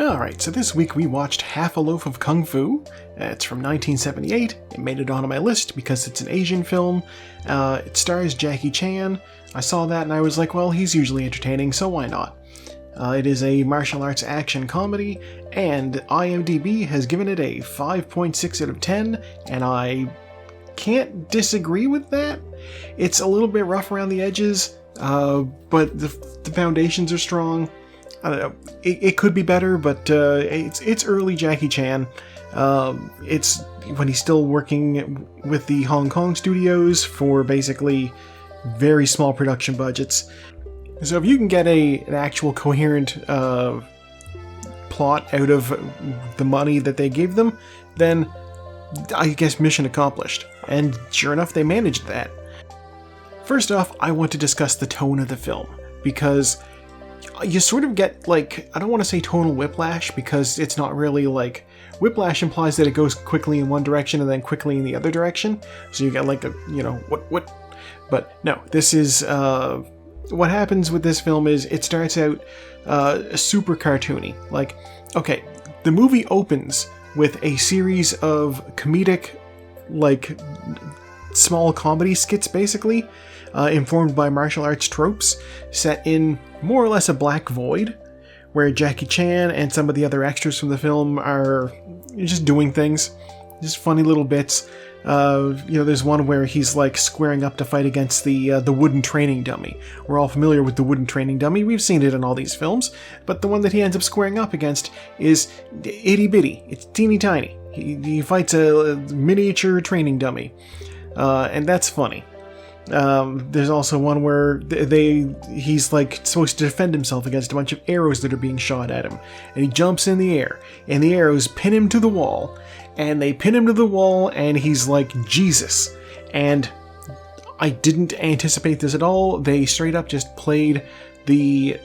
Alright, so this week we watched Half a Loaf of Kung Fu. It's from 1978. It made it onto my list because it's an Asian film. It stars Jackie Chan. I saw that and I was like, well, he's usually entertaining, so why not? It is a martial arts action comedy, and IMDb has given it a 5.6 out of 10, and I can't disagree with that. It's a little bit rough around the edges, but the foundations are strong. I don't know. It could be better, but it's early Jackie Chan. It's when he's still working with the Hong Kong studios for basically very small production budgets. So if you can get an actual coherent plot out of the money that they gave them, then I guess mission accomplished. And sure enough, they managed that. First off, I want to discuss the tone of the film, because you sort of get, like, I don't want to say tonal whiplash, because it's not really like... Whiplash implies that it goes quickly in one direction and then quickly in the other direction. So you get like a, what? But no, this is... what happens with this film is it starts out super cartoony. Like, okay, the movie opens with a series of comedic, like, small comedy skits, basically, informed by martial arts tropes, set in more or less a black void, where Jackie Chan and some of the other extras from the film are just doing things, just funny little bits. There's one where he's like squaring up to fight against the wooden training dummy. We're all familiar with the wooden training dummy. We've seen it in all these films, but the one that he ends up squaring up against is itty bitty. It's teeny tiny. He fights a miniature training dummy, and that's funny. There's also one where he's like supposed to defend himself against a bunch of arrows that are being shot at him, and he jumps in the air, and the arrows pin him to the wall. And they pin him to the wall, and he's like Jesus. And I didn't anticipate this at all. They straight up just played the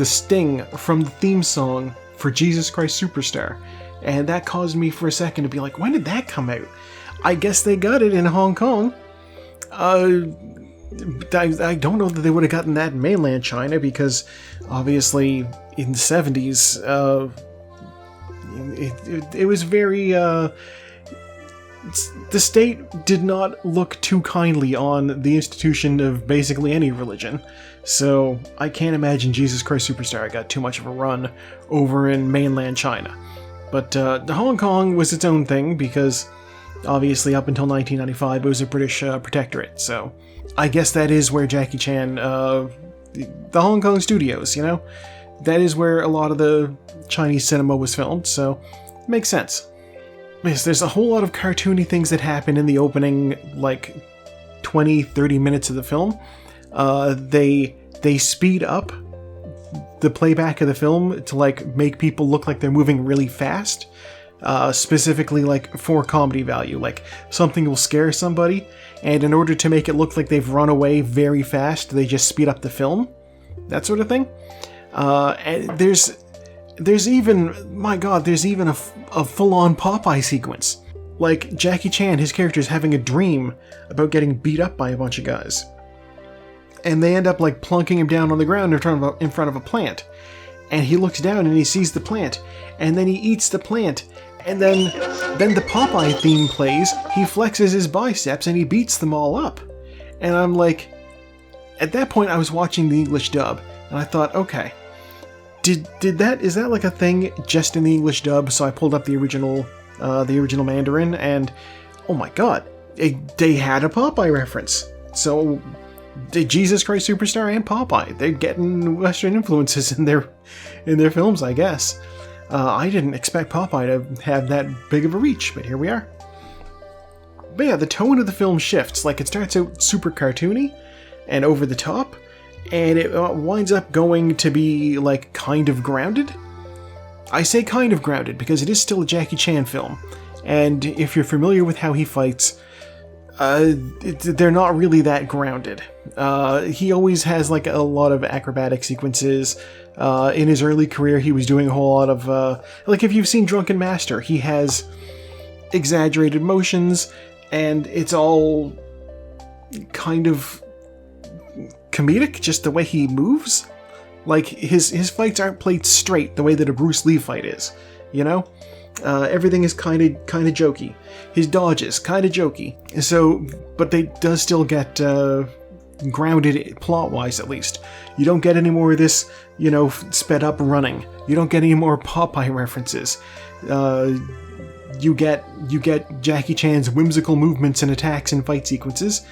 sting from the theme song for Jesus Christ Superstar. And that caused me for a second to be like, when did that come out? I guess they got it in Hong Kong. I don't know that they would have gotten that in mainland China, because obviously in the 70s, it was very, the state did not look too kindly on the institution of basically any religion, so I can't imagine Jesus Christ Superstar got too much of a run over in mainland China. But the Hong Kong was its own thing, because obviously up until 1995 it was a British protectorate, so I guess that is where Jackie Chan, the Hong Kong studios, that is where a lot of the Chinese cinema was filmed, so it makes sense. Yes, there's a whole lot of cartoony things that happen in the opening, like, 20-30 minutes of the film. They speed up the playback of the film to, like, make people look like they're moving really fast, specifically, like, for comedy value. Like, something will scare somebody, and in order to make it look like they've run away very fast, they just speed up the film. That sort of thing. And there's even a full-on Popeye sequence. Like, Jackie Chan, his character's having a dream about getting beat up by a bunch of guys. And they end up, like, plunking him down on the ground in front of a plant. And he looks down and he sees the plant. And then he eats the plant. And then the Popeye theme plays, he flexes his biceps and he beats them all up. And I'm like... At that point, I was watching the English dub. And I thought, okay... is that like a thing just in the English dub? So I pulled up the original Mandarin, and oh my god, they had a Popeye reference. So Jesus Christ Superstar and Popeye, they're getting Western influences in their films, I guess. I didn't expect Popeye to have that big of a reach, but here we are. But yeah, the tone of the film shifts. Like, it starts out super cartoony and over the top, and it winds up going to be, like, kind of grounded. I say kind of grounded because it is still a Jackie Chan film, and if you're familiar with how he fights, they're not really that grounded. He always has, like, a lot of acrobatic sequences. In his early career, he was doing a whole lot of, like, if you've seen Drunken Master, he has exaggerated motions, and it's all kind of comedic, just the way he moves. Like, his fights aren't played straight the way that a Bruce Lee fight is, you know? Everything is kind of jokey. His dodges, kind of jokey. So, but they does still get grounded plot-wise, at least. You don't get any more of this, you know, sped up running. You don't get any more Popeye references. You get Jackie Chan's whimsical movements and attacks in fight sequences,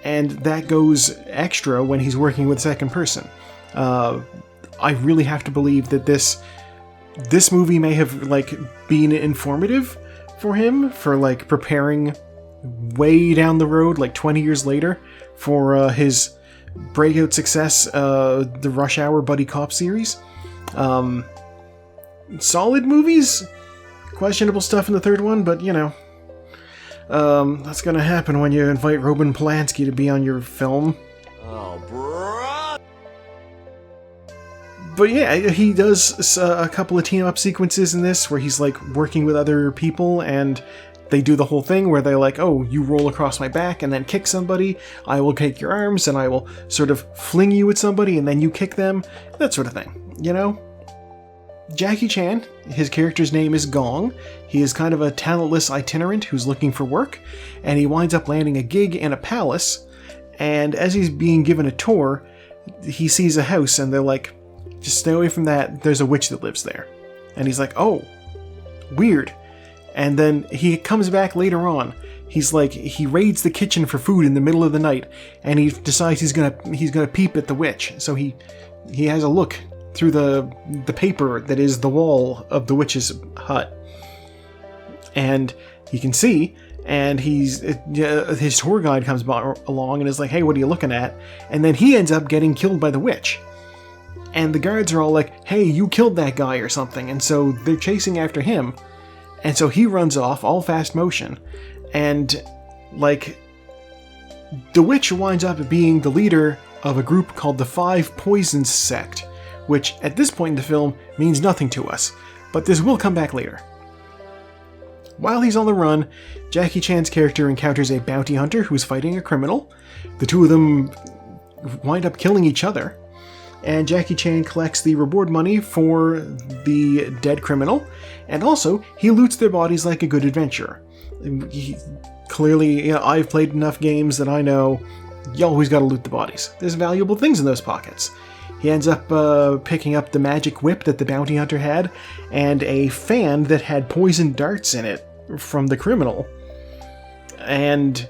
and that goes extra when he's working with second person. I really have to believe that this movie may have, like, been informative for him, for, like, preparing way down the road, like 20 years later, for his breakout success, the Rush Hour buddy cop series. Solid movies, questionable stuff in the third one, but, you know, that's gonna happen when you invite Roman Polanski to be on your film. Oh, bro. But yeah, he does a couple of team-up sequences in this where he's, like, working with other people, and they do the whole thing where they're like, oh, you roll across my back and then kick somebody, I will take your arms and I will sort of fling you at somebody and then you kick them, that sort of thing, you know? Jackie Chan, his character's name is Gong. He is kind of a talentless itinerant who's looking for work, and he winds up landing a gig in a palace, and as he's being given a tour, he sees a house and they're like, just stay away from that, there's a witch that lives there. And he's like, oh, weird. And then he comes back later on. He's like, he raids the kitchen for food in the middle of the night, and he decides he's gonna peep at the witch. So he has a look through the paper that is the wall of the witch's hut, and he can see. And his tour guide comes along and is like, hey, what are you looking at? And then he ends up getting killed by the witch. And the guards are all like, hey, you killed that guy or something. And so they're chasing after him. And so he runs off, all fast motion. And, like, the witch winds up being the leader of a group called the Five Poisons Sect, which at this point in the film means nothing to us. But this will come back later. While he's on the run, Jackie Chan's character encounters a bounty hunter who's fighting a criminal. The two of them wind up killing each other. And Jackie Chan collects the reward money for the dead criminal, and also he loots their bodies like a good adventurer. Clearly, you know, I've played enough games that I know you always gotta loot the bodies. There's valuable things in those pockets. He ends up picking up the magic whip that the bounty hunter had, and a fan that had poison darts in it from the criminal. And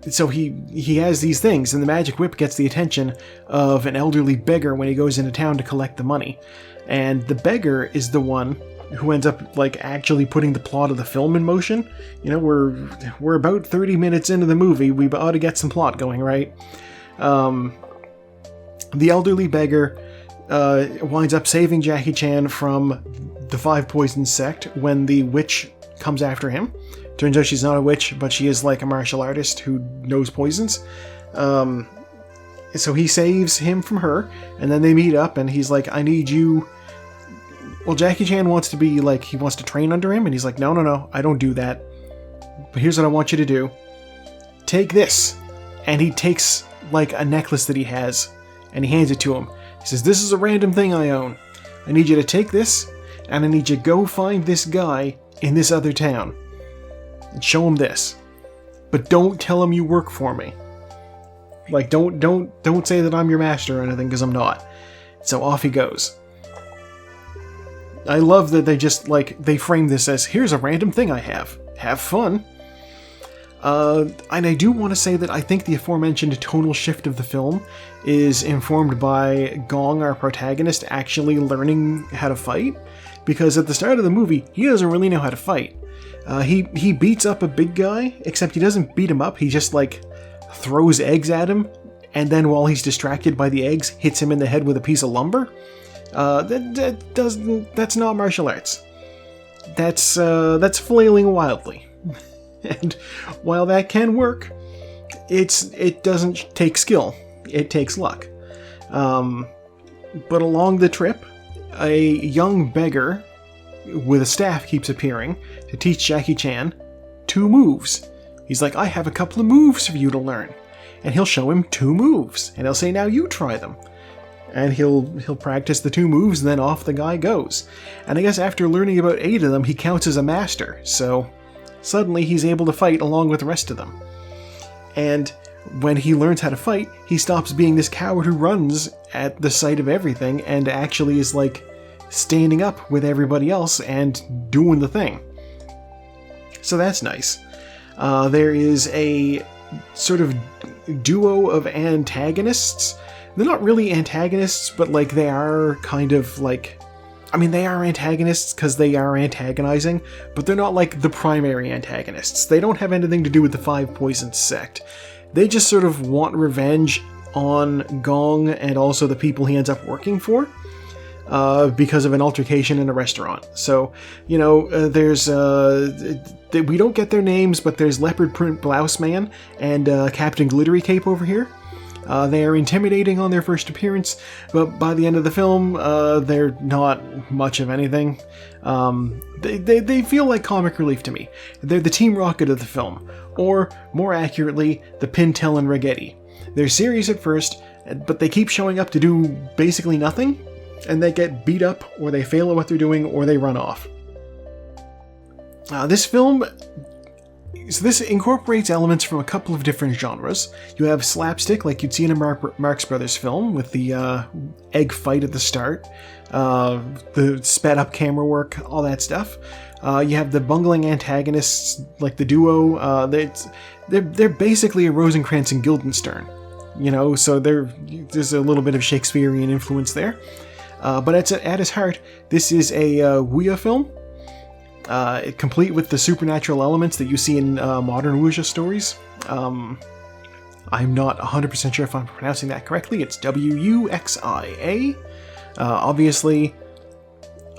so he has these things, and the magic whip gets the attention of an elderly beggar when he goes into town to collect the money. And the beggar is the one who ends up, like, actually putting the plot of the film in motion. You know, we're about 30 minutes into the movie, we ought to get some plot going, right? The elderly beggar winds up saving Jackie Chan from the Five Poisons sect when the witch comes after him. Turns out she's not a witch, but she is like a martial artist who knows poisons. So he saves him from her, and then they meet up, and he's like, I need you. Well, Jackie Chan wants to be like, he wants to train under him, and he's like, no, I don't do that. But here's what I want you to do. Take this. And he takes, like, a necklace that he has, and he hands it to him. He says, this is a random thing I own. I need you to take this, and I need you to go find this guy in this other town. And show him this. But don't tell him you work for me. Like, don't say that I'm your master or anything, because I'm not. So off he goes. I love that they just, like, they frame this as, here's a random thing I have. Have fun. And I do want to say that I think the aforementioned tonal shift of the film is informed by Gong, our protagonist, actually learning how to fight. Because at the start of the movie, he doesn't really know how to fight. He beats up a big guy, except he doesn't beat him up, he just, like, throws eggs at him, and then while he's distracted by the eggs, hits him in the head with a piece of lumber. That's not martial arts. That's flailing wildly. And while that can work, it doesn't take skill, it takes luck. But along the trip, a young beggar with a staff keeps appearing to teach Jackie Chan 2 moves. He's like, I have a couple of moves for you to learn. And he'll show him 2 moves, and he'll say, now you try them. and he'll practice the 2 moves, and then off the guy goes. And I guess after learning about 8 of them, he counts as a master, so suddenly he's able to fight along with the rest of them. And when he learns how to fight, he stops being this coward who runs at the sight of everything and actually is like standing up with everybody else and doing the thing. So that's nice. There is a sort of duo of antagonists. They're not really antagonists, but like they are kind of like... I mean, they are antagonists because they are antagonizing, but they're not like the primary antagonists. They don't have anything to do with the 5 Poisons sect. They just sort of want revenge on Gong and also the people he ends up working for because of an altercation in a restaurant. So, you know, there's... we don't get their names, but there's Leopard Print Blouse Man and Captain Glittery Cape over here. They are intimidating on their first appearance, but by the end of the film, they're not much of anything. They feel like comic relief to me. They're the Team Rocket of the film, or more accurately, the Pintel and Ragetti. They're serious at first, but they keep showing up to do basically nothing, and they get beat up, or they fail at what they're doing, or they run off. This film... So this incorporates elements from a couple of different genres. You have slapstick, like you'd see in a Marx Brothers film, with the egg fight at the start, the sped-up camera work, all that stuff. You have the bungling antagonists, like the duo. They're basically a Rosencrantz and Guildenstern, you know. So there's a little bit of Shakespearean influence there. But at its heart, this is a wuxia film. Complete with the supernatural elements that you see in modern wuxia stories. I'm not 100% sure if I'm pronouncing that correctly. It's Wuxia. Obviously,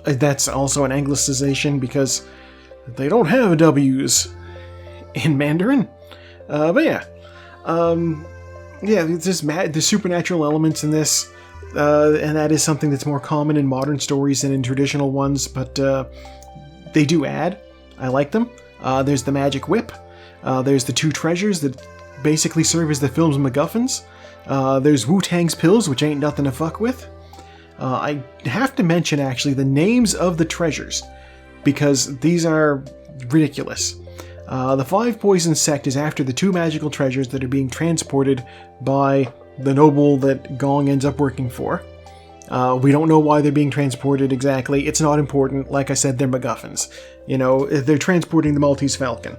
that's also an anglicization because they don't have W's in Mandarin. But yeah. It's just the supernatural elements in this, and that is something that's more common in modern stories than in traditional ones, but... they do add. I like them. There's the magic whip. There's the 2 treasures that basically serve as the film's MacGuffins. There's Wu-Tang's pills, which ain't nothing to fuck with. I have to mention, actually, the names of the treasures, because these are ridiculous. The 5 Poisons sect is after the 2 magical treasures that are being transported by the noble that Gong ends up working for. We don't know why they're being transported exactly. It's not important. Like I said, they're MacGuffins. You know, they're transporting the Maltese Falcon.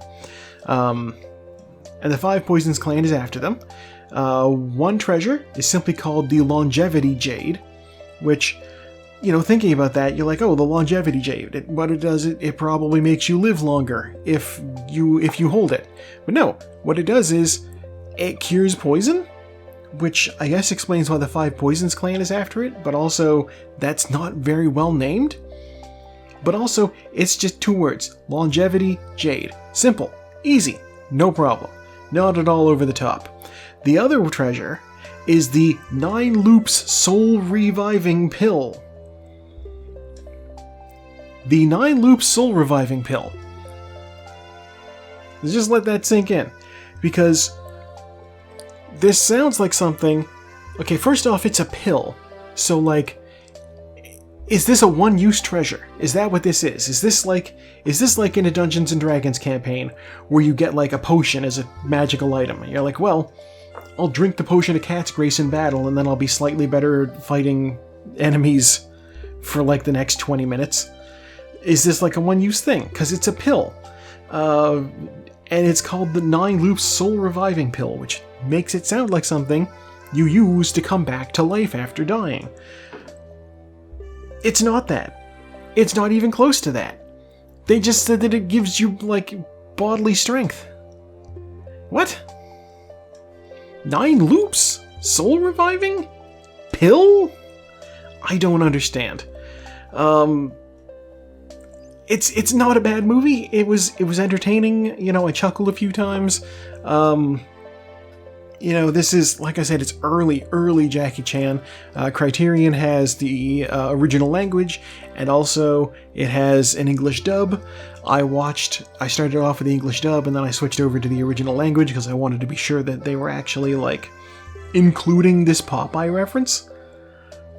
And the 5 Poisons clan is after them. One treasure is simply called the Longevity Jade, which, you know, thinking about that, you're like, oh, the Longevity Jade. What it does, it probably makes you live longer if you hold it. But no, what it does is it cures poison, which I guess explains why the 5 Poisons clan is after it, but also that's not very well named. But also, it's just 2 words, Longevity Jade. Simple, easy, no problem. Not at all over the top. The other treasure is the 9 Loops Soul Reviving Pill. The 9 Loops Soul Reviving Pill. Just let that sink in, because this sounds like something... Okay, first off, it's a pill. So, like, is this a one-use treasure? Is that what this is? Is this like in a Dungeons & Dragons campaign, where you get, like, a potion as a magical item? And you're like, well, I'll drink the potion of Cat's Grace in battle, and then I'll be slightly better at fighting enemies for, like, the next 20 minutes. Is this like a one-use thing? Because it's a pill. And it's called the 9 Loops Soul Reviving Pill, which makes it sound like something you use to come back to life after dying. It's not that. It's not even close to that. They just said that it gives you, like, bodily strength. What? 9 loops? Soul reviving? Pill? I don't understand. It's not a bad movie. It was entertaining. You know, I chuckled a few times. You know, this is, like I said, it's early Jackie Chan. Criterion has the original language, and also it has an English dub. I started off with the English dub, and then I switched over to the original language because I wanted to be sure that they were actually, like, including this Popeye reference.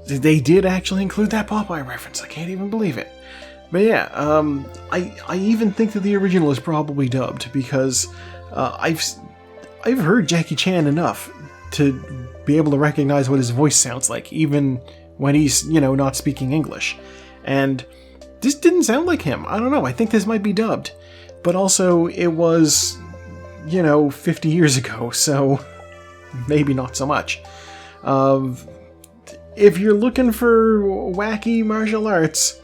They did actually include that Popeye reference. I can't even believe it. But yeah, I even think that the original is probably dubbed because I've heard Jackie Chan enough to be able to recognize what his voice sounds like, even when he's, not speaking English. And this didn't sound like him. I don't know. I think this might be dubbed. But also, it was, 50 years ago, so maybe not so much. If you're looking for wacky martial arts,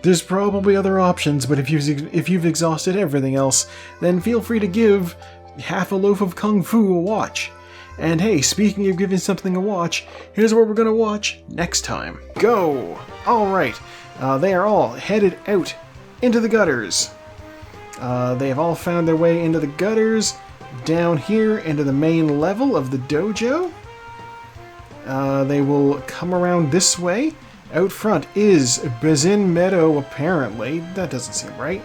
there's probably other options, but if you've exhausted everything else, then feel free to give Half a Loaf of Kung Fu a watch. And hey, speaking of giving something a watch, here's what we're gonna watch next time. Go! Alright, they are all headed out into the gutters. They have all found their way into the gutters, down here into the main level of the dojo. They will come around this way. Out front is Bazin Meadow, apparently. That doesn't seem right.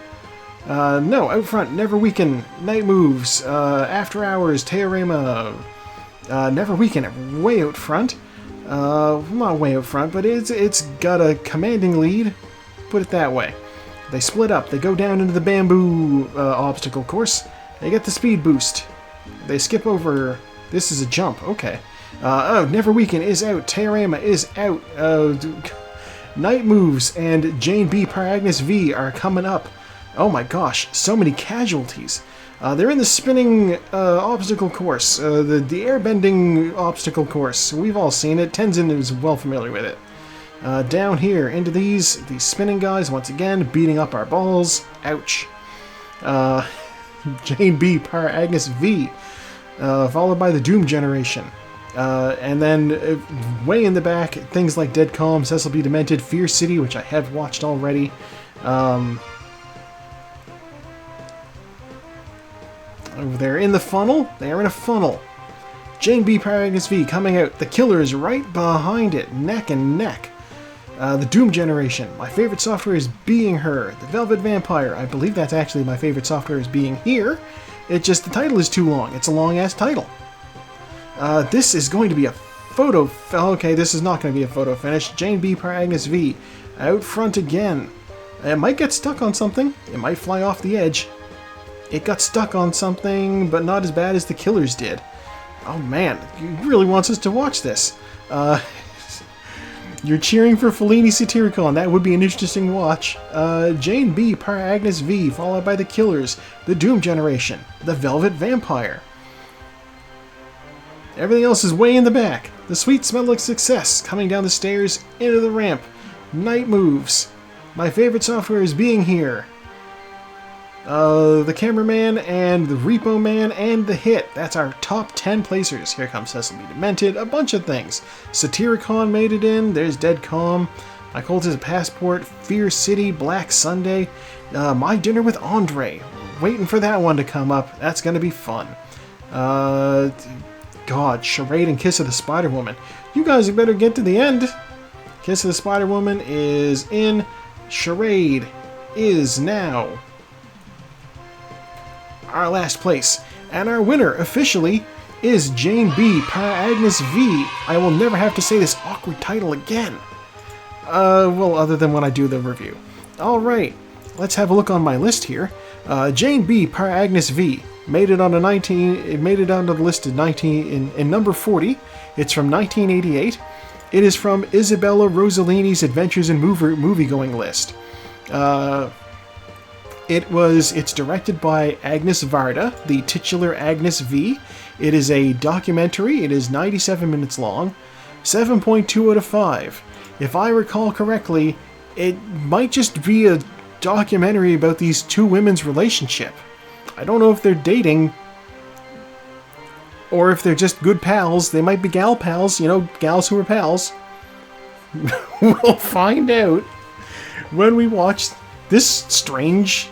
No, out front, Never Weaken, Night Moves, After Hours, Teorema, Never Weaken, way out front. Not way out front, but it's got a commanding lead. Put it that way. They split up. They go down into the bamboo obstacle course. They get the speed boost. They skip over... This is a jump. Okay. Never Weaken is out. Teorema is out. Night Moves and Jane B. Paragnis V are coming up. Oh my gosh, so many casualties. They're in the spinning obstacle course, the airbending obstacle course. We've all seen it. Tenzin is well familiar with it. Down here into these spinning guys, once again, beating up our balls. Ouch. Jane B. Paragnis V, followed by the Doom Generation. And then way in the back, things like Dead Calm, Cecil B. Demented, Fear City, which I have watched already. Over there in the funnel, they are in a funnel. Jane B. Paragnis V coming out. The Killer is right behind it, neck and neck. The Doom Generation. My favorite software is Being Her. The Velvet Vampire. I believe that's actually my favorite software is Being Here. It's just the title is too long. It's a long-ass title. This is going to be a photo... Okay, this is not going to be a photo finish. Jane B. Paragnis V. Out front again. It might get stuck on something. It might fly off the edge. It got stuck on something, but not as bad as the Killers did. Oh man, he really wants us to watch this. You're cheering for Fellini Satyricon. That would be an interesting watch. Jane B. Paragnis V, followed by the Killers, the Doom Generation, the Velvet Vampire. Everything else is way in the back. The Sweet Smell of Success, coming down the stairs into the ramp. Night Moves. My favorite software is Being Here. The Cameraman and the Repo Man and the Hit. That's our top 10 placers. Here comes Cecil B. Demented. A bunch of things. Satyricon made it in. There's Dead Calm. My Cult is a Passport. Fear City. Black Sunday. My Dinner with Andre. Waiting for that one to come up. That's going to be fun. God, Charade and Kiss of the Spider-Woman. You guys better get to the end. Kiss of the Spider-Woman is in. Charade is now our last place. And our winner, officially, is Jane B. Paragnis V. I will never have to say this awkward title again. Well, other than when I do the review. Alright, let's have a look on my list here. Jane B. Paragnis V. Made it on the list in number 40. It's from 1988. It is from Isabella Rossellini's Adventures in Moviegoing list. It's directed by Agnes Varda, the titular Agnes V. It is a documentary. It is 97 minutes long. 7.2 out of 5. If I recall correctly, it might just be a documentary about these two women's relationship. I don't know if they're dating or if they're just good pals. They might be gal pals, gals who are pals. We'll find out when we watch this strange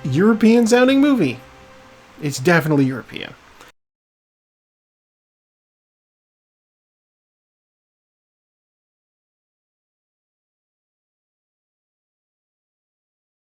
European-sounding movie. It's definitely European.